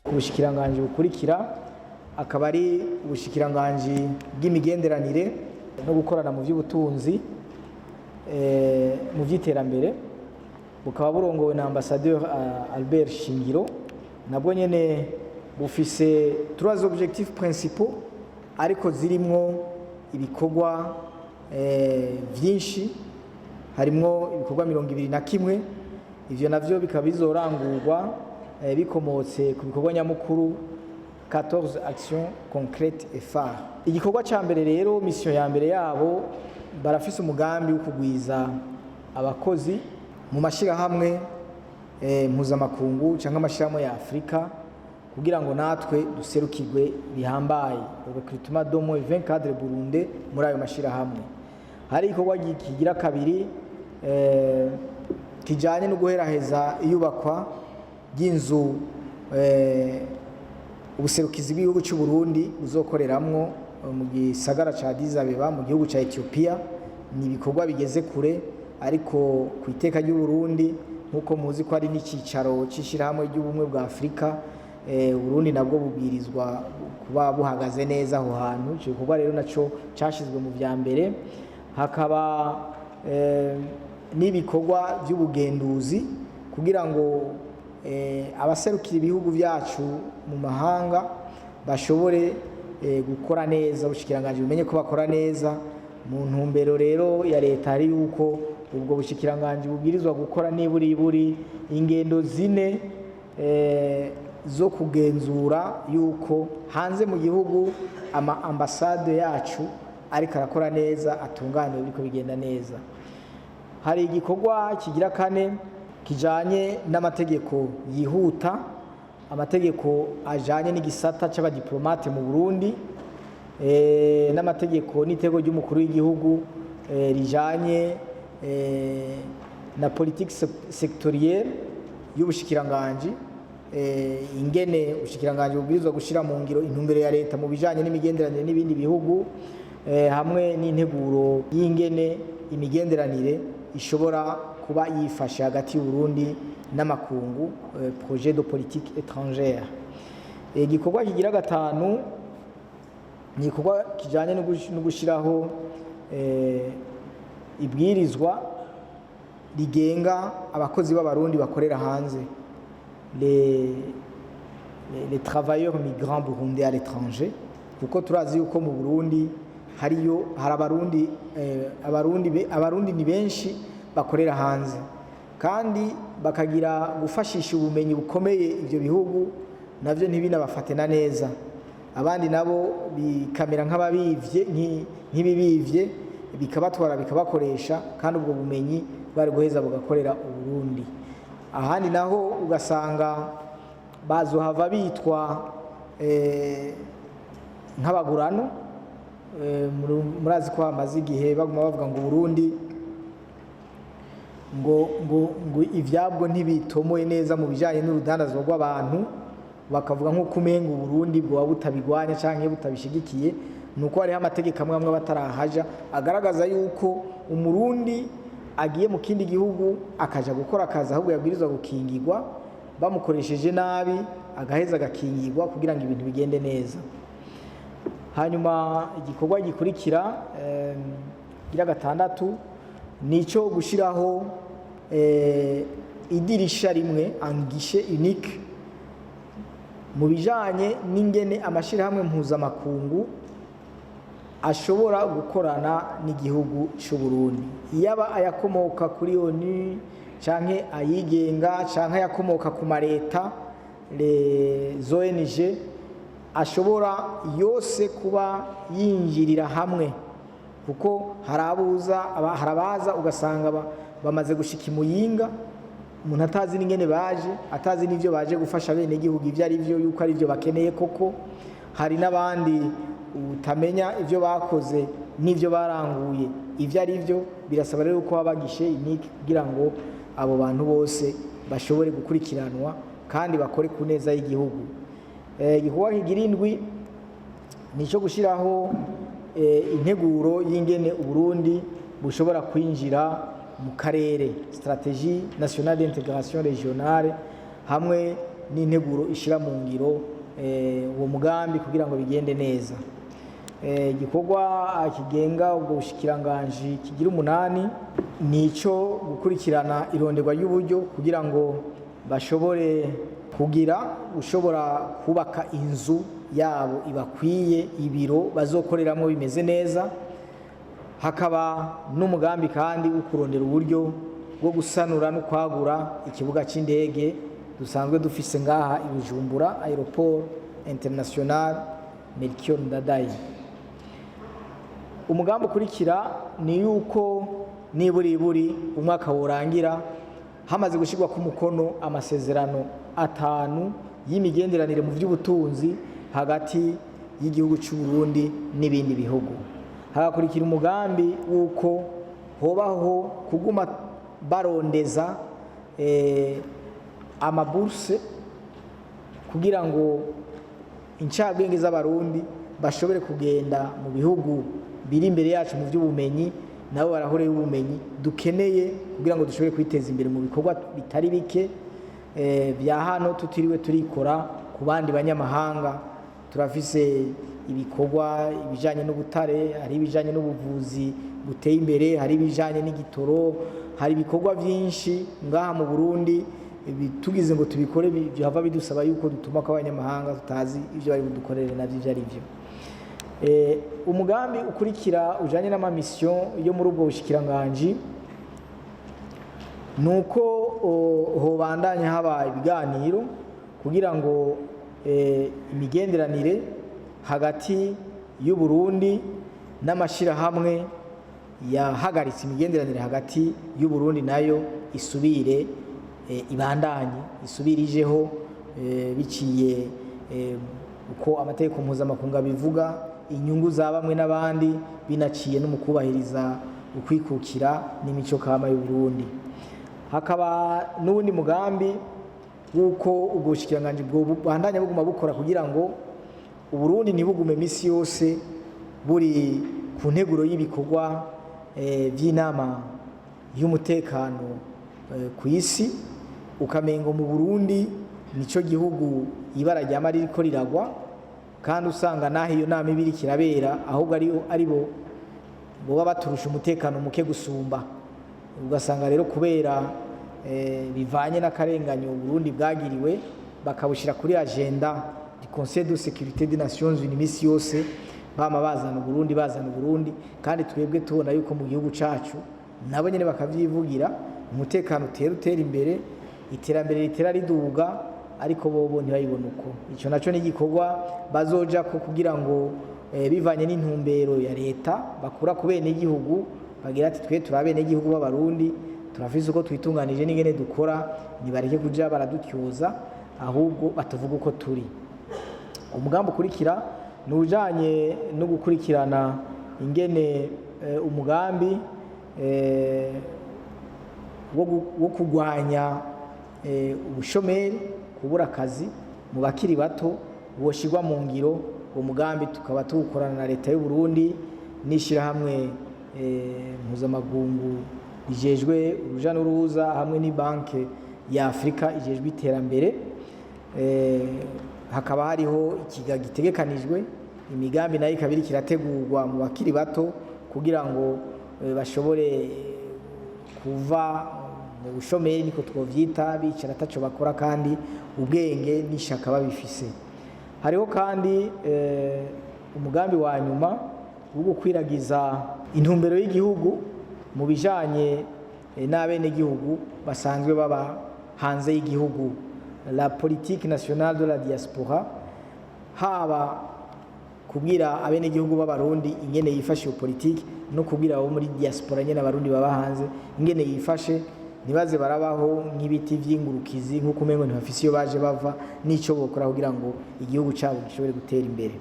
Ubushikiranganje bukurikira akaba ari ubushikiranganje bw'imigenderanire no gukorana mu by'ubutunzi mu by'iterambere, bukaba burongowe na ambassadeur Albert Shingiro. Nabwo nyene bufise 3 objectifs principaux ariko zirimwo ibikorwa vyinshi, harimwo ibikorwa 21. Ivyo navyo bikaba bizorangurwa bikomotse ku bikorwa nyamukuru 14 actions concrètes et phares. Igikorwa ca mbere rero, mission ya mbere yabo, barafise umugambi wo kugwiza abakozi mu mashirahamwe mpuzamakungu canke amashirahamwe ya Afrika kugira ngo natwe duserukirwe bihambaye recrutement d'au moins 20 cadres burundais muri ayo mashirahamwe. Hari igikorwa kigira kabiri kijanye no guheraheza iyubakwa ry'inzu ubuserukizi bw'igihugu cy'u Burundi buzokoreramwo mu gisagara ca Addis Abeba mu gihugu ca Ethiopia. Ni ibikorwa bigeze kure, ariko ku iteka ry'u Burundi nkuko muzi ko ari n'icicaro c'ishirahamwe ry'ubumwe bwa Afrika, Burundi nabwo bubwirizwa kuba buhagaze neza aho hantu. Ico gikorwa rero naco cashizwe mu vya mbere. Hakaba n'ibikorwa by'ubugenduzi kugira ngo abaserukira ibihugu byacu mu mahanga bashobore gukora neza, ubushikiranganje bumenye ko bakora neza. Mu ntumbero rero ya leta ari yuko ubwo bushikiranganje bubwirizwa gukora niburi ingendo 4 zo kugenzura yuko hanze mu gihugu ama ambassade yacu ariko arakora neza, atunganiwe, biriko bigenda neza. Hari igikorwa kigira 4 kijanye n'amategeko yihuta, amategeko ajanye n'igisata c'abadiplomate mu Burundi, n'amategeko n'itego ry'umukuru w'igihugu rijanye na politique sectorielle y'ubushikiranganje, ingene ubushikiranganje bubwirizwa gushira mu ngiro intumbero ya leta mu bijanye n'imigenderanire n'ibindi bihugu, hamwe n'integuro y'ingene imigenderanire ishobora kuba yifashe hagati y'u Burundi n'amakungu, projet de politique étrangère. Igikorwa kigira 5 ni igikorwa kijanye no gushiraho ibwirizwa rigenga abakozi b'abarundi bakorera hanze, les travailleurs migrants burundais à l'étranger, kuko turazi yuko mu Burundi hari abarundi ni benshi bakorera hanze, kandi bakagira gufashisha ubumenyi bukomeye ivyo bihugu navyo ntibinabafatena neza. Abandi nabo bikamera nk'ababivye nk'ibibivye, bikabatwara bikabakoresha, kandi ubwo bumenyi bari guheza bugakorera Uburundi. Ahandi naho ugasanga bazohava bitwa nk'abagurano. Murazi ko amaze igihe baguma bavuga ngo Burundi ngo ivyabwo ntibitomoye neza mu bijanye n'urudandazwa rw'abantu, bakavuga nk'uko umenga Burundi bwo butabigwanya canke butabishigikiye. Nuko hariho amategeko amwe batarahaja agaragaza yuko umurundi agiye mu kindi gihugu akaja gukora akazi ahubwo yabwirizwa gukingirwa, bamukoresheje nabi agaheza agakingirwa kugira ngo ibintu bigende neza. Hanyuma igikorwa gikurikira gira 6 nico gushiraho idirisha rimwe, guichet unique, mu bijanye n'ingene amashirahamwe mpuzamakungu ashobora gukorana n'igihugu cy'u Burundi, yaba ayakomoka kuri ONU canke ayigenga canke ayakomoka ku mareta, les ONG, ashobora yose kuba yinjirira hamwe, kuko harabaza ugasanga bamaze gushika imuyinga, umuntu atazi n'ingene baje, atazi n'ivyo baje gufasha bene igihugu ivyo ari vyo, yuko ari vyo bakeneye koko. Hari n'abandi utamenya ivyo bakoze n'ivyo baranguye ivyo ari vyo. Birasaba rero ko abagishe unique kugira ngo abo bantu bose bashobore gukurikiranwa kandi bakore ku neza y'igihugu. Igikorwa kigira 7 nico gushiraho integuro y'ingene Uburundi bushobora kwinjira mu karere, stratégie nationale d'intégration régionale, hamwe n'integuro ishira mu ngiro uwo mugambi kugira ngo bigende neza. Igikorwa kigenga ubwo bushikiranganji kigira 8 nico gukurikirana ironderwa y'uburyo kugira ngo bashobore ushobora kubaka inzu yabo ibakwiye, ibiro bazokoreramo bimeze neza. Hakaba n'umugambi kandi wo kurondera uburyo bwo gusanura no kwagura ikibuga c'indege dusanzwe dufise ngaha i Bujumbura, Aéroport International Melchior Ndadaye. Umugambi ukurikira ni yuko niburi umwaka worangira hamaze gushirwa ku mukono amasezerano 5 y'imigenderanire mu by'ubutunzi hagati y'igihugu cy'u Burundi n'ibindi bihugu. Hagakurikira umugambi wuko hobaho kuguma barondeza amaburse kugira ngo incabwenge z'abarundi bashobore kugenda mu bihugu biri imbere yacu mu by'ubumenyi, nabo barahore y'ubumenyi dukeneye kugira ngo dushobore kwiteza imbere mu bikorwa bitari bike bya hano tutiriwe turikora ku bandi banyamahanga. Turafise ibikorwa ibijanye n'ubutare, hari ibijanye n'ubuvuzi buteye imbere, hari ibijanye n'igitoro, hari ibikorwa byinshi ngaha mu Burundi tugize ngo tubikore byava bidusaba yuko dutuma ko abanyamahanga tutazi ivyo bari budukorere navyo ivyo ari byo. Umugambi ukurikira ujanye n'amamisyon yo muri ubwo bushikiranganji nuko hobandanya haba ibiganiro kugira ngo imigenderanire hagati y'u Burundi n'amashirahamwe yahagaritse imigenderanire hagati y'u Burundi nayo isubire ibandanye isubirijeho biciye uko amategeko mpuzamakungu bivuga, inyungu za bamwe n'abandi binaciye no mu kubahiriza ukwikukira n'imico kama y'u Burundi. Hakaba n'ubundi mugambi wuko ubwo bushikiranganji bwo bandanya buguma bukora kugira ngo u Burundi ntibugume misi yose buri ku nteguro y'ibikorwa by'inama y'umutekano ku isi, ukamengo mu Burundi nico gihugu ibara ryama ririko riragwa, kandi usanga naho iyo nama ibiri kirabera ahubwo aribo boba baturusha umutekano muke gusumba. Ugasanga rero kubera bivanye n'akarenganyo Burundi bwagiriwe bakabushira kuri agenda du Conseil de sécurité des Nations Unies misi yose bama bazana Burundi, kandi twebwe tubona yuko mu gihugu cacu nabo nyene bakavyivugira umutekano utera imbere, iterambere ritera riduga, ariko bobo ntibayibona uko. Ico naco ni igikorwa bazoja ko kugira ngo bivanye n'intumbero ya leta bakura ku bene igihugu bagira ati twe turabene igihugu b'abarundi turafise uko twitunganije n'ingene dukora, nibareke kuja baradutyoza ahubwo batuvuga uko turi. Umugambi ukurikira nujanye no gukurikirana ingene umugambi wo kugwanya ubushomeri, kubura akazi mu bakiri bato woshirwa mu ngiro. Uwo mugambi tukaba tuwukorana na leta y'u Burundi n'ishirahamwe mpuzamakungu ijejwe uruja n'uruza hamwe ni banke ya Afrika ijejwe iterambere. Hakaba hariho ikiga gitegekanijwe, imigambi nayo ikabiri kirategurwa mu bakiri bato kugira ngo bashobore kuva mu bushomeri, niko twovyita, bicara ataco bakora kandi ubwenge n'ishaka babifise. Hariho kandi umugambi wa nyuma wo gukwiragiza intumbero y'igihugu mu bijanye n'abene gihugu basanzwe baba hanze y'igihugu, la politique nationale de la diaspora, haba kubwira abene gihugu b'abarundi ingene yifashe iyo politique no kubwira abo muri diaspora nyene abarundi baba hanze ingene yifashe, nibaze barabaho nk'ibiti vy'ingurukizi nk'uko umengo ntibafise iyo baje bava n'ico bokora kugira ngo igihugu cabo gishobore gutera imbere.